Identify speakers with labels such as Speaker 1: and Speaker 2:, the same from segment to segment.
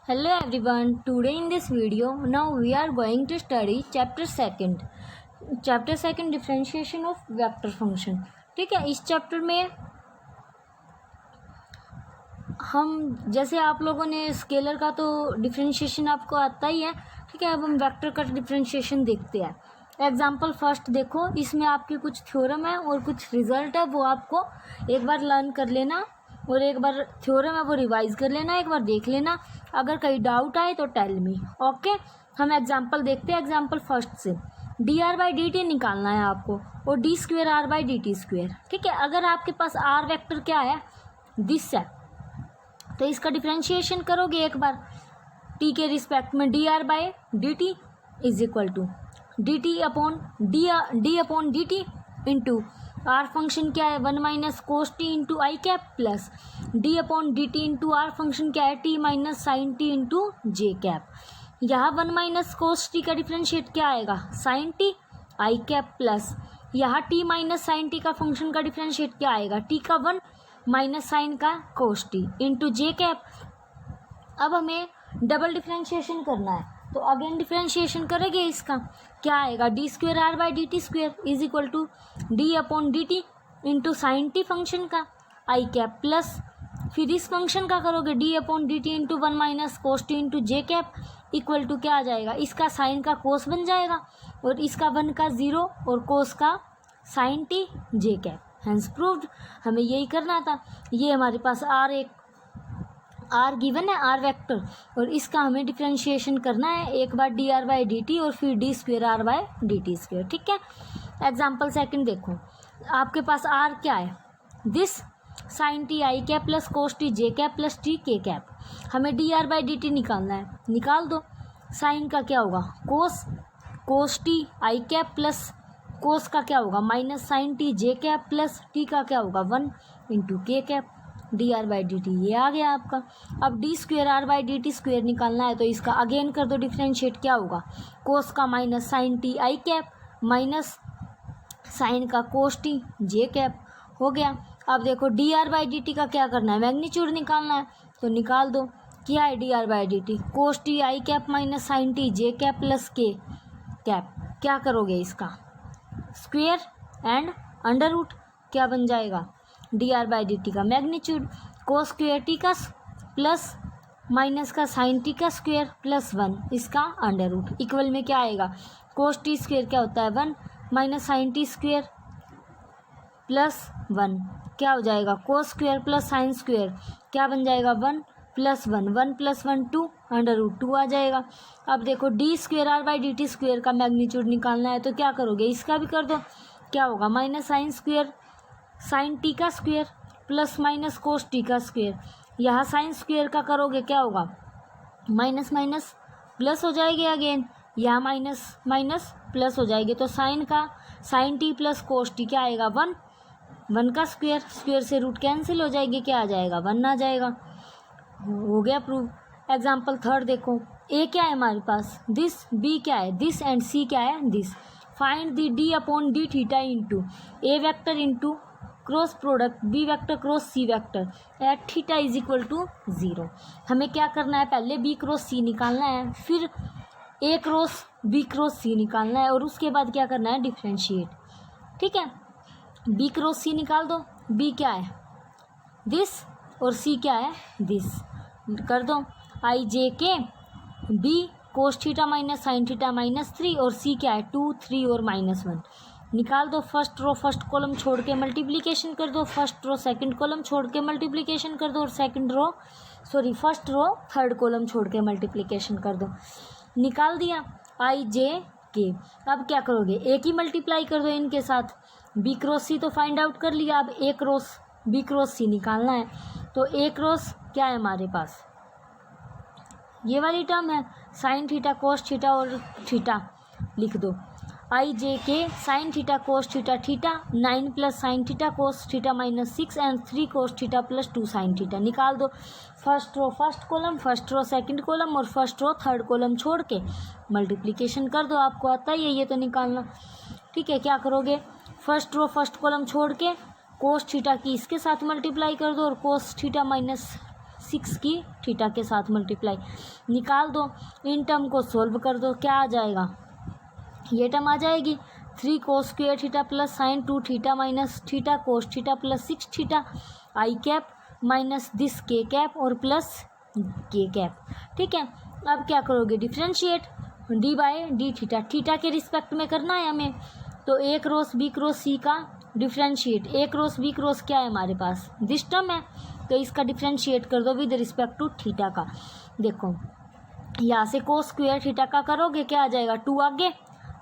Speaker 1: Hello everyone, today in this video, now we are going to study chapter second differentiation of vector function। ठीक है, इस chapter में हम जैसे आप लोगों ने स्केलर का तो डिफरेंशिएशन आपको आता ही है। ठीक है, अब हम वेक्टर का डिफरेंशिएशन देखते हैं। एग्जाम्पल फर्स्ट देखो, इसमें आपके कुछ थ्योरम है और कुछ रिजल्ट है, वो आपको एक बार लर्न कर लेना और एक बार थ्योरम है वो रिवाइज कर लेना, एक बार देख लेना। अगर कहीं डाउट आए तो टेल मी। ओके, हम एग्जाम्पल देखते हैं। एग्जाम्पल फर्स्ट से D are by D T निकालना है आपको और D square R by D T square. ठीक है, अगर आपके पास आर वेक्टर क्या है, दिस है, तो इसका डिफ्रेंशिएशन करोगे एक बार टी के रिस्पेक्ट में, D are by D T is equal to D T upon D upon D T into R function क्या है, one minus cos T into I cap plus D upon D T into R function क्या है, T minus sine T into J cap. यहाँ one minus cos T का differentiate क्या आएगा, sine T I cap plus यहाँ T minus sine T का function का differentiate क्या आएगा, टी का वन माइनस साइन का cos T into J cap. अब हमें डबल डिफ्रेंशिएशन करना है, तो अगेन डिफ्रेंशिएशन करेंगे। इसका क्या आएगा, D square R by D T square is equal to D upon D T into sine T function का आई कैप प्लस फिर इस फंक्शन का करोगे D upon D T into one minus cos T into J cap equal to क्या आ जाएगा, इसका sign का कोस बन जाएगा और इसका वन का ज़ीरो और कोस का sine T J cap. Hence proved. हमें यही करना था। ये हमारे पास आर गिवन है, आर वेक्टर, और इसका हमें डिफ्रेंशिएशन करना है एक बार D are by D T और फिर D square R by D T square. ठीक है, एग्जाम्पल सेकंड देखो, आपके पास आर क्या है, this sine T I cap plus cos T J cap plus T K cap. हमें D are by D T निकालना है, निकाल दो। साइन का क्या होगा, cos T I cap plus cos का क्या होगा minus sine T J cap plus T का क्या होगा one into K cap. D are by D T ये आ गया आपका। अब D square R by D T square निकालना है, तो इसका अगेन कर दो डिफ्रेंशिएट, क्या होगा, कोस का minus sine T I cap minus sine का कोस टी जे कैप हो गया। अब देखो D are by D T का क्या करना है, मैग्नीट्यूड निकालना है, तो निकाल दो। क्या है D are by D T, cos T I cap minus sine T J cap plus K cap. क्या करोगे, इसका स्क्वेयर एंड अंडर रूट, क्या बन जाएगा, D R by D T का मैग्नीट्यूड कोस स्क्वेयर टी का प्लस माइनस का sine T का स्क्वेयर प्लस वन, इसका अंडर रूट इक्वल में क्या आएगा, कोस टी स्क्वेयर क्या होता है one minus sine T square plus one, क्या हो जाएगा cos square plus sine square, क्या बन जाएगा one plus one, one plus one two, under root two आ जाएगा। अब देखो D square R by D T square का मैग्नीट्यूड निकालना है, तो क्या करोगे, इसका भी कर दो। क्या होगा, minus sine square sine T का square plus minus cos T का स्क्वेयर। यहाँ साइन स्क्वेयर का करोगे क्या होगा, माइनस माइनस प्लस हो जाएगी अगेन, यहाँ माइनस माइनस प्लस हो जाएगी, तो sine T plus cos T क्या आएगा वन, वन का स्क्वेयर, स्क्वेयर से रूट कैंसिल हो जाएगी, क्या आ जाएगा वन आ जाएगा। हो गया प्रूव। एग्जाम्पल थर्ड देखो, ए क्या है हमारे पास, दिस, बी क्या है दिस एंड सी क्या है this. Find the D upon D theta into A vector into cross product B vector cross C vector at theta is equal to zero. हमें क्या करना है, पहले बी क्रॉस सी निकालना है, फिर ए क्रॉस बी क्रॉस सी निकालना है और उसके बाद क्या करना है, डिफ्रेंशिएट। ठीक है, बी क्रॉस सी निकाल दो, बी क्या है दिस और सी क्या है दिस, कर दो I J K B cos theta minus sine theta minus three और सी क्या है टू थ्री और माइनस वन, निकाल दो। फर्स्ट रो फर्स्ट कॉलम छोड़ के मल्टीप्लिकेशन कर दो, फर्स्ट रो सेकंड कॉलम छोड़ के मल्टीप्लिकेशन कर दो और फर्स्ट रो थर्ड कॉलम छोड़ के मल्टीप्लिकेशन कर दो। निकाल दिया आई जे के। अब क्या करोगे, एक ही मल्टीप्लाई कर दो इनके साथ, बी क्रॉस सी तो फाइंड आउट कर लिया, अब ए क्रॉस बी क्रॉस सी निकालना है, तो ए क्रॉस क्या है हमारे पास, ये वाली टर्म है साइन थीटा कोस थीटा और थीटा लिख दो, I J K sine theta cos theta theta nine plus sine theta cos theta minus six and three cos theta plus two sine theta. निकाल दो। First row first column, first row second column और first row third column छोड़ के multiplication कर दो, आपको आता ही है ये तो निकालना। ठीक है, क्या करोगे, फर्स्ट रो फर्स्ट कॉलम छोड़ के कोस थीटा की इसके साथ मल्टीप्लाई कर दो और कोस थीटा माइनस 6 की थीटा के साथ मल्टीप्लाई निकाल दो। इन टर्म को सोल्व कर दो, क्या आ जाएगा, ये टर्म आ जाएगी 3 cos square theta plus sine 2 theta minus theta cos theta plus 6 theta I cap minus this K cap और प्लस के कैप। ठीक है, अब क्या करोगे, differentiate D by D theta, theta के रिस्पेक्ट में करना है हमें। तो A cross B cross C का differentiate, A cross B cross क्या है हमारे पास, दिस टर्म है, तो इसका डिफ्रेंशिएट कर दो विद रिस्पेक्ट टू थीटा का। देखो यहाँ से कोस स्क्वेयर थीटा का करोगे, क्या आ जाएगा, 2 आगे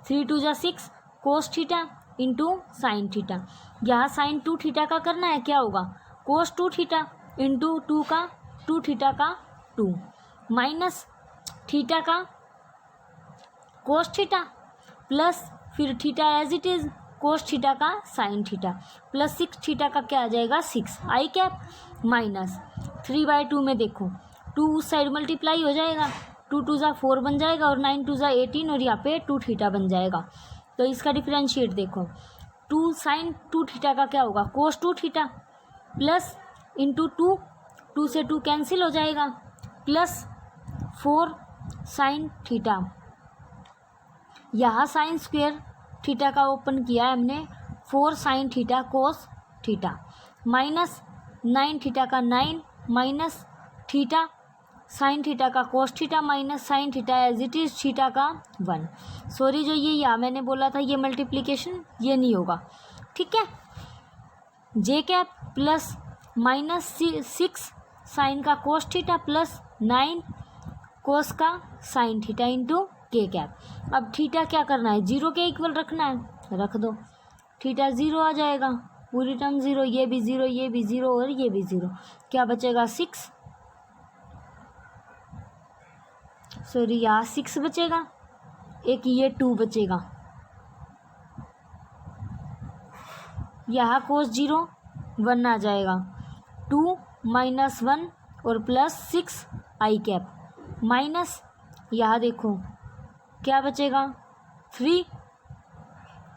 Speaker 1: 3 2 जा 6 cos theta into sine theta. यहाँ साइन 2 थीटा का करना है, क्या होगा, कोस 2 थीटा इंटू 2 थीटा का 2 माइनस थीटा का कोस थीटा प्लस फिर theta as it is cos theta का साइन थीटा प्लस 6 थीटा का क्या आ जाएगा 6 आई कैप माइनस 3/2 में देखो 2 उस साइड मल्टीप्लाई हो जाएगा, 2 2 जा 4 बन जाएगा और 9 2 जा 18 और यहाँ पे 2 थीटा बन जाएगा। तो इसका डिफरेंशिएट देखो 2 साइन 2 थीटा का क्या होगा, कोस 2 थीटा प्लस इंटू 2 से 2 कैंसिल हो जाएगा प्लस 4 साइन थीटा, यहाँ साइन स्क्वेयर थीटा का ओपन किया है हमने 4 sine theta cos theta minus 9 theta का 9 माइनस थीटा साइन थीटा का cos theta minus sine theta as it is theta का 1। सॉरी जो ये यहाँ मैंने बोला था ये मल्टीप्लिकेशन ये नहीं होगा, ठीक है। जे कैप प्लस माइनस 6 साइन का कोस थीटा प्लस 9 कोस का sine theta into K cap. अब थीटा क्या करना है, 0 के इक्वल रखना है, रख दो, थीटा 0 आ जाएगा, पूरी टर्म 0, ये भी 0 ये भी 0 और ये भी 0, क्या बचेगा 6, सॉरी यहाँ 6 बचेगा, एक ये 2 बचेगा, यहाँ कोस 0 1 आ जाएगा, 2 माइनस 1 और प्लस 6 आई कैप माइनस यहाँ देखो क्या बचेगा 3,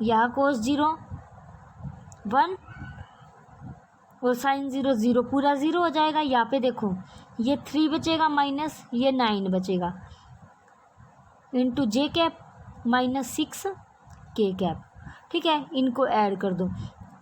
Speaker 1: यहाँ कोस 0 1 और साइन 0 0 पूरा 0 हो जाएगा। यहाँ पे देखो ये 3 बचेगा माइनस ये 9 बचेगा इंटू जे कैप माइनस 6 के कैप, ठीक है। इनको ऐड कर दो,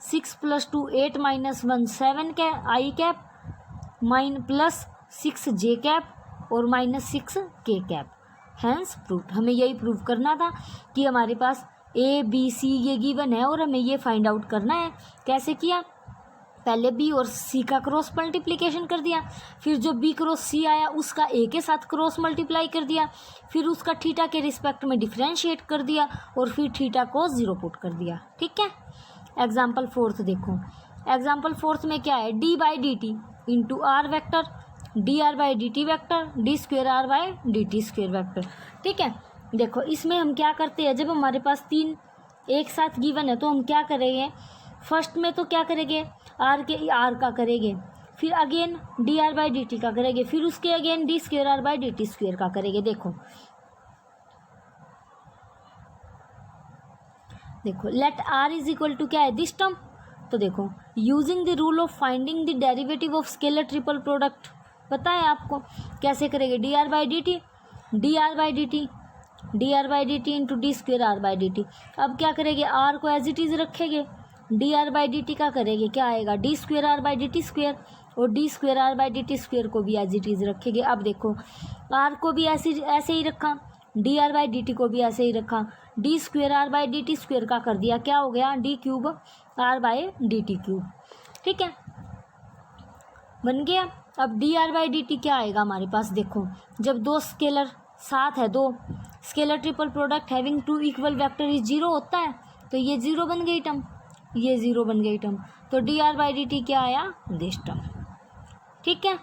Speaker 1: 6 + 2 8 - 1 7 के आई कैप माइन प्लस 6 जे कैप और माइनस 6 के कैप। Hence proved. हमें यही प्रूव करना था कि हमारे पास ए बी सी ये गिवन है और हमें ये फाइंड आउट करना है। कैसे किया, पहले बी और सी का क्रॉस मल्टीप्लिकेशन कर दिया, फिर जो बी क्रॉस सी आया उसका ए के साथ क्रॉस मल्टीप्लाई कर दिया, फिर उसका थीटा के रिस्पेक्ट में डिफरेंशिएट कर दिया और फिर थीटा को 0 पुट कर दिया, ठीक है। एग्जाम्पल 4 देखो, एग्जाम्पल 4 में क्या है, D by D T into are vector D are by D T vector D square R by D T square vector, ठीक है। देखो इसमें हम क्या करते हैं, जब हमारे पास 3 एक साथ गिवन है तो हम क्या करेंगे, फर्स्ट में तो क्या करेंगे आर का करेंगे, फिर again D are by D T का करेंगे, फिर उसके again D square R by D T square का करेंगे। देखो let R is equal to क्या है, दिस टर्म। तो देखो using the rule of finding the derivative of scalar triple product, पता है आपको कैसे करेंगे, D are by D T D are by D T D are by D T into D square R by D T. अब क्या करेंगे, R को as it is रखेंगे, D are by D T का करेंगे, क्या आएगा D square R by D T square, और D square R by D T square को भी एज इट इज रखेंगे। अब देखो आर को भी ऐसे ही रखा, D are by D T को भी ऐसे ही रखा, D square R by D T square का कर दिया, क्या हो गया D cube R by D T cube, ठीक है, बन गया। अब D are by D T क्या आएगा हमारे पास, देखो जब दो स्केलर साथ है, दो scalar triple product having 2 equal vector is 0 होता है, तो ये 0 बन गई टर्म, ये 0 बन गई टर्म, तो D R by D T क्या आया दिस टर्म, ठीक है।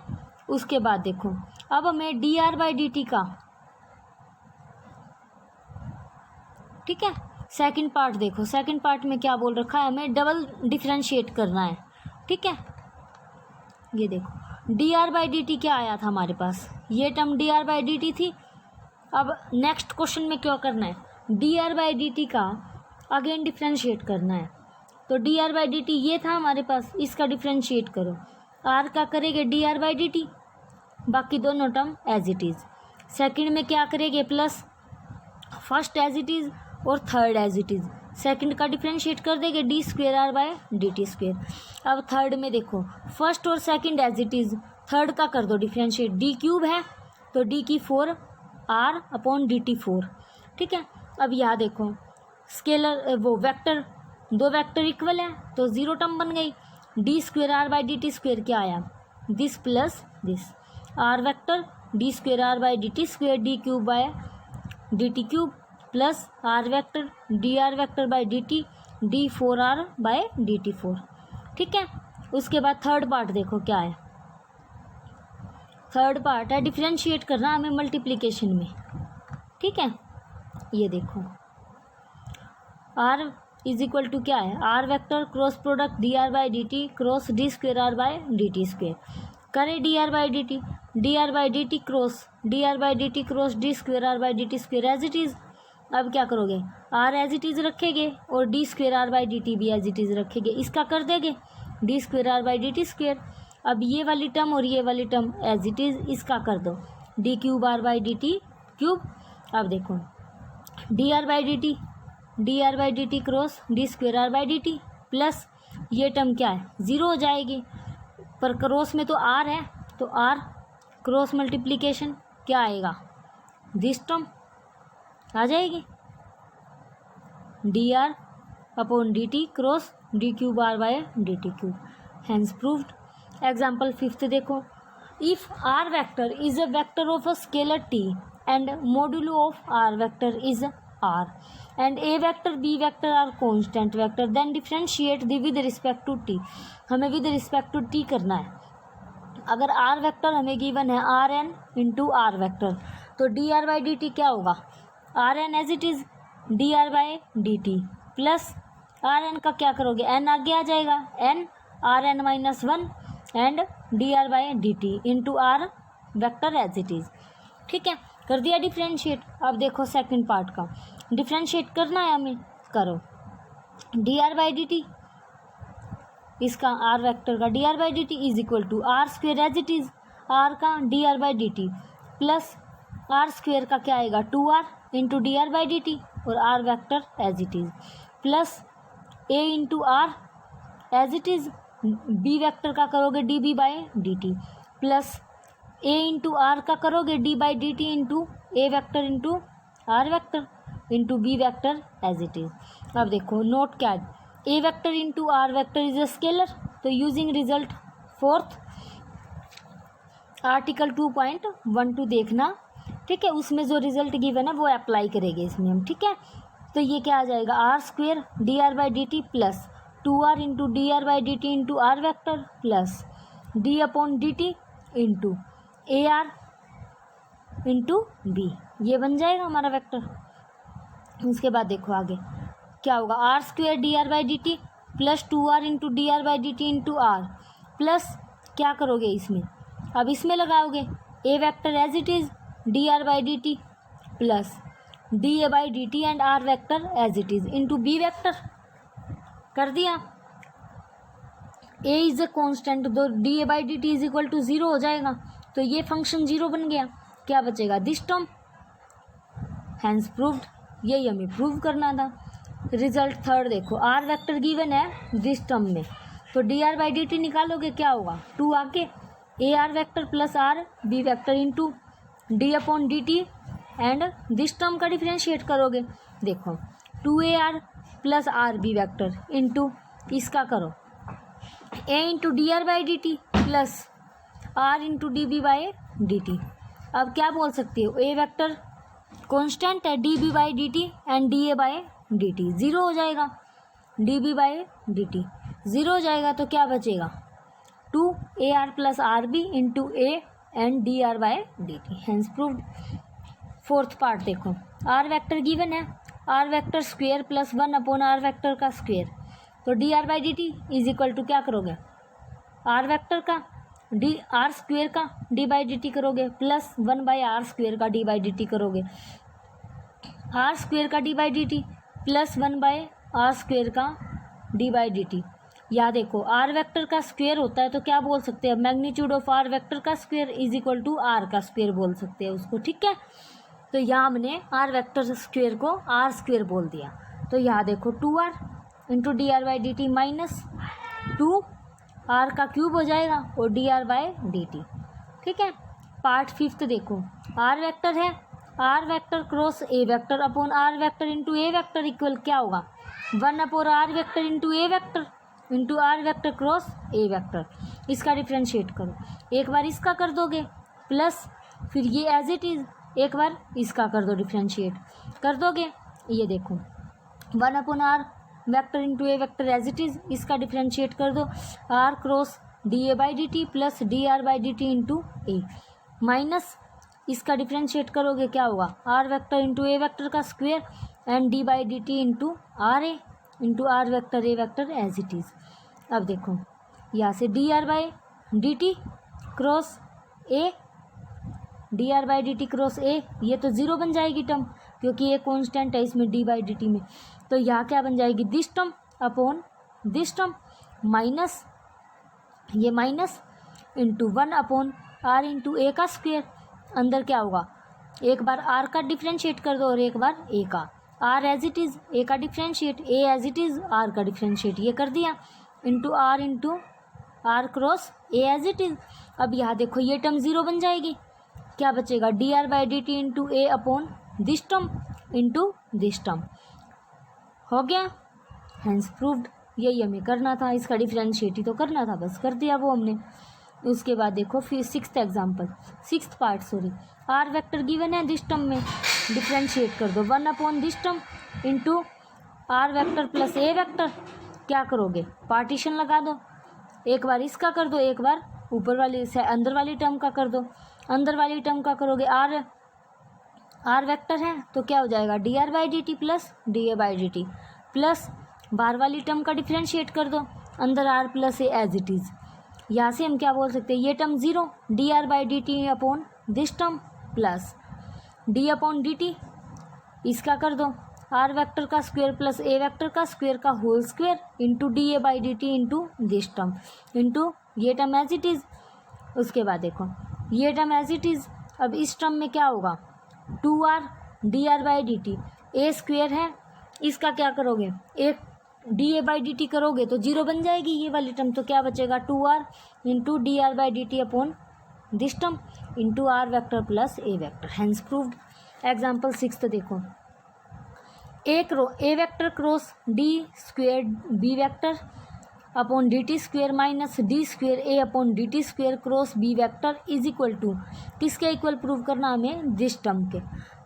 Speaker 1: उसके बाद देखो अब हमें D are by D T का, ठीक है, सेकंड पार्ट देखो, सेकंड पार्ट में क्या बोल रखा है, हमें डबल डिफरेंशिएट करना है, ठीक है। ये देखो D are by D T क्या आया था हमारे पास, ये term D R by D T थी। अब नेक्स्ट क्वेश्चन में क्या करना है, D are by D T का अगेन डिफरेंशिएट करना है, तो D R by D T ये था हमारे पास, इसका डिफरेंशिएट करो, आर का करेंगे D are by D T बाकी दोनों term as it is. Second में क्या करेंगे, plus first as it is और third as it is. Second का डिफ्रेंशिएट कर देंगे D square R by D T square. अब थर्ड में देखो, फर्स्ट और second as it is, third का कर दो डिफ्रेंशिएट, डी क्यूब है तो डी की 4 आर अपॉन डी टी 4। ठीक है, अब यहाँ देखो स्केलर वो वेक्टर, दो वेक्टर इक्वल है तो जीरो टर्म बन गई। D square R by D T square क्या आया, this plus this, R vector D square R by D T square D cube by D T cube plus R vector D R vector by D T D 4r by D T 4। ठीक है, उसके बाद third part देखो क्या है, third part है differentiate करना हमें मल्टीप्लिकेशन में। ठीक है, ये देखो आर इज इक्वल टू क्या है, are vector cross product D are by D T cross D square R by D T square, करें D are by D T, D are by D T cross D are by D T cross D square R by D T square as it is. अब क्या करोगे, R as it is रखेंगे और D square R by D T भी as it is रखेंगे, इसका कर देंगे D square R by D T square. अब ये वाली टर्म और ये वाली टर्म एज इट इज़, इसका कर दो D cube R by D T cube. अब देखो D are by D T, D are by D T cross D square R by D T plus ये टर्म क्या है, ज़ीरो हो जाएगी, पर क्रॉस में तो आर है तो आर क्रॉस मल्टीप्लिकेशन क्या आएगा, दिस टर्म आ जाएगी D R upon D T cross D cube R by D T cube, hence proved. Example fifth देखो, if R vector is a vector of a scalar T and modulo of are vector is r and a vector b vector are constant vector then differentiate the with respect to t। हमें with respect to t करना है। अगर r vector हमें given है R N into are vector तो D R by D T क्या होगा, R N as it is D are by D T plus R N का क्या करोगे, एन आगे आ जाएगा, N R N minus 1 and D R by D T into are vector as it is. ठीक है, कर दिया डिफ्रेंशिएट। अब देखो सेकंड पार्ट का डिफ्रेंशिएट करना है हमें, करो D are by D T, इसका आर वेक्टर का D R by D T is equal to R square as it is, R का D R by D T plus R square का क्या आएगा 2r into D R by D T और R vector as it is plus A into R as it is, B vector का करोगे D B by D T plus A into R का करोगे D by D T into A vector into are vector into B vector as it is. अब देखो note क्या है, A vector into are vector is a scalar, तो using result fourth article 2.12 देखना। ठीक है, उसमें जो रिजल्ट गिवन है वो अप्लाई करेंगे इसमें हम। ठीक है, तो ये क्या आ जाएगा, r square D R by D T plus 2r into D R by D T into are vector plus D upon D T into a r into b, ये बन जाएगा हमारा वेक्टर। उसके बाद देखो आगे क्या होगा, R square D R by D T plus 2r into D R by D T into R plus क्या करोगे इसमें, अब इसमें लगाओगे A vector as it is D are by D T plus D A by D T and R vector as it is into B vector, कर दिया। A is a constant, तो D A by D T is equal to 0 हो जाएगा, तो ये function 0 बन गया, क्या बचेगा दिस टर्म, हैंस प्रूव्ड। यही हमें प्रूव करना था। रिजल्ट थर्ड देखो, आर वेक्टर गिवन है दिस टर्म में, तो D R by D T निकालोगे क्या होगा 2 आके A R vector plus are B vector into D upon D T and this term का डिफ्रेंशिएट करोगे, देखो 2 AR plus are B vector into इसका करो A into D R by D T plus R into D B by D T. अब क्या बोल सकते हो, ए वेक्टर कॉन्स्टेंट है d B by D T and d A by D t, 0 हो जाएगा, d B by D t 0 हो जाएगा, तो क्या बचेगा 2 AR plus are b into a and D R by D t, hence proved. Fourth part देखो, are vector given है, are vector square plus 1 upon are vector का square, तो D R by D T is equal to क्या करोगे, r vector का D r square का d by D t करोगे plus 1 by r square का d by D t करोगे, r square का d by D T plus 1 by r square का d by D t, या देखो are vector का square होता है तो क्या बोल सकते हैं, मैग्नीट्यूड ऑफ आर वेक्टर का square is equal to r का स्क्वायर बोल सकते हैं उसको, ठीक है। तो यहाँ हमने आर वेक्टर स्क्वायर को आर स्क्वायर बोल दिया। तो यहाँ देखो 2r into D R by D t minus 2r का क्यूब हो जाएगा और d are by D t, ठीक है। पार्ट 5 देखो, आर वेक्टर है, are vector cross a vector upon are vector into A vector equal क्या होगा, 1 upon are vector into A vector into are vector cross a vector. इसका differentiate करो, एक बार इसका कर दोगे प्लस फिर ये एज इट इज़ एक बार इसका कर दो, डिफ्रेंशिएट कर दोगे, ये देखो 1 upon are vector into A vector as it is, इसका डिफ्रेंशिएट कर दो, R cross D A by D T plus D are by D T into A minus इसका डिफ्रेंशिएट करोगे क्या होगा, आर वेक्टर इंटू ए वेक्टर का square and D by D T into R A into are vector A vector as it is. अब देखो यहाँ से D are by D T cross A, D R by D T cross ए, ये तो zero बन जाएगी term क्योंकि ये कॉन्स्टेंट है इसमें डी बाई डी टी में। तो यहाँ क्या बन जाएगी, this term upon this term minus ये minus into 1 upon R into A का स्क्वायर, अंदर क्या होगा, एक बार आर का डिफ्रेंशिएट कर दो और एक बार ए का, R as it is A का differentiate, A as it is R का डिफ्रेंशिएट, ये कर दिया into R cross A as it is. अब यहाँ देखो ये टर्म ज़ीरो बन जाएगी, क्या बचेगा, D R by D T into A upon this term into this term, हो गया, हैंस प्रूव्ड। यही हमें करना था, इसका डिफ्रेंशिएट ही तो करना था, बस कर दिया वो हमने। उसके बाद देखो फिर sixth part r vector given है दिस टर्म में, डिफ्रेंशिएट कर दो 1 upon this term into are vector plus A vector, क्या करोगे, पार्टीशन लगा दो, एक बार इसका कर दो एक बार ऊपर वाली से अंदर वाली टर्म का कर दो, अंदर वाली टर्म का करोगे आर वेक्टर है तो क्या हो जाएगा, D R by D T plus D A by D T plus बाहर वाली टर्म का डिफ्रेंशिएट कर दो, अंदर r plus a as it is. यहाँ से हम क्या बोल सकते हैं, ये term zero, d are by D T upon this term plus D upon D T, इसका कर दो आर वेक्टर का स्क्वायर प्लस ए वेक्टर का स्क्वायर का whole square into D A by D T into this term into ये term as it is. उसके बाद देखो ये टर्म एज इट इज़, अब इस टर्म में क्या होगा, 2r D R by D T, A square है, इसका क्या करोगे, एक D A by D t करोगे तो जीरो बन जाएगी ये वाली टर्म, तो क्या बचेगा 2r into D R by D T upon this term into are vector plus A vector, hence proved. Example 6 देखो, A vector cross D square B vector upon D T square minus D square A upon D T square cross B vector is equal to, किसके equal prove करना हमें, this term के,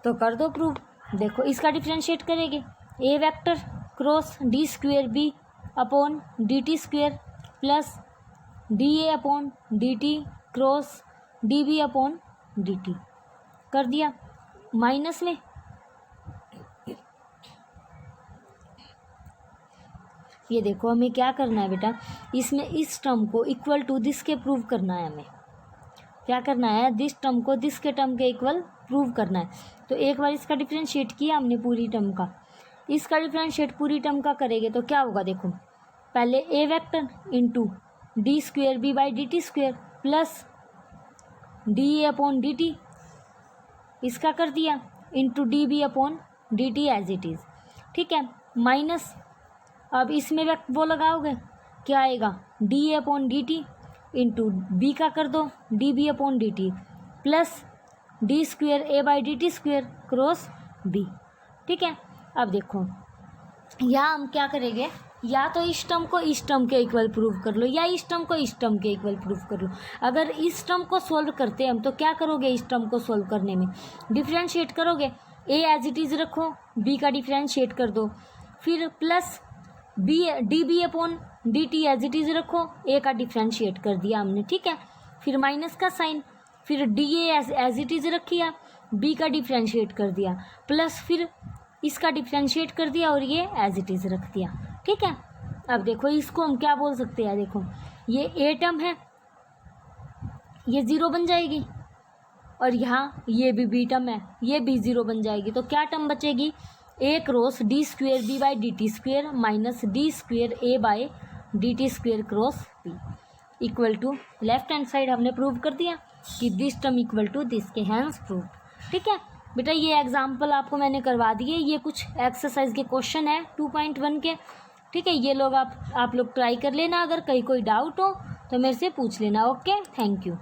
Speaker 1: तो कर दो prove. देखो इसका डिफ्रेंशिएट करेंगे, A vector cross D square B upon D T square plus D A upon D T cross D B upon D T, कर दिया माइनस में, ये देखो हमें क्या करना है बेटा, इसमें इस टर्म को इक्वल टू दिस के प्रूव करना है, हमें क्या करना है, दिस टर्म को दिस के टर्म के इक्वल प्रूव करना है। तो एक बार इसका डिफ्रेंशिएट किया हमने पूरी टर्म का, इसका डिफ्रेंशिएट पूरी टर्म का करेंगे तो क्या होगा, देखो पहले A vector into D square B by D T square plus D A upon D T, इसका कर दिया into D B upon D T as it is, ठीक है, माइनस अब इसमें वो लगाओगे क्या आएगा, D A upon D T into B का कर दो D B upon D T plus D square A by D T square cross B, ठीक है। अब देखो यहाँ हम क्या करेंगे, या तो इस टर्म को इस टर्म के इक्वल प्रूव कर लो या इस टर्म को इस टर्म के इक्वल प्रूव कर लो। अगर इस टर्म को सोल्व करते हैं हम तो क्या करोगे, इस टर्म को सोल्व करने में डिफ्रेंशिएट करोगे, ए एज इट इज़ रखो, बी का डिफ्रेंशिएट कर दो, फिर plus b d B upon D T as it is रखो, ए का डिफ्रेंशिएट कर दिया हमने, ठीक है, फिर माइनस का साइन, फिर d a as it is रखिया, बी का डिफ्रेंशिएट कर दिया, प्लस फिर इसका डिफ्रेंशिएट कर दिया और ये एज इट इज़ रख दिया, ठीक है। अब देखो इसको हम क्या बोल सकते हैं, देखो ये ए टर्म है, ये ज़ीरो बन जाएगी और यहाँ ये भी बी टर्म है, ये भी ज़ीरो बन जाएगी, तो क्या टर्म बचेगी, A cross D square B by D T square minus D square A by D T square cross P equal to left hand side हमने प्रूव कर दिया कि this term equal to this के hence prove. ठीक है बेटा, ये example आपको मैंने करवा दिए, ये कुछ एक्सरसाइज के क्वेश्चन है 2.1 के। ठीक है, ये लोग आप लोग ट्राई कर लेना, अगर कहीं कोई डाउट हो तो मेरे से पूछ लेना। Okay, thank you.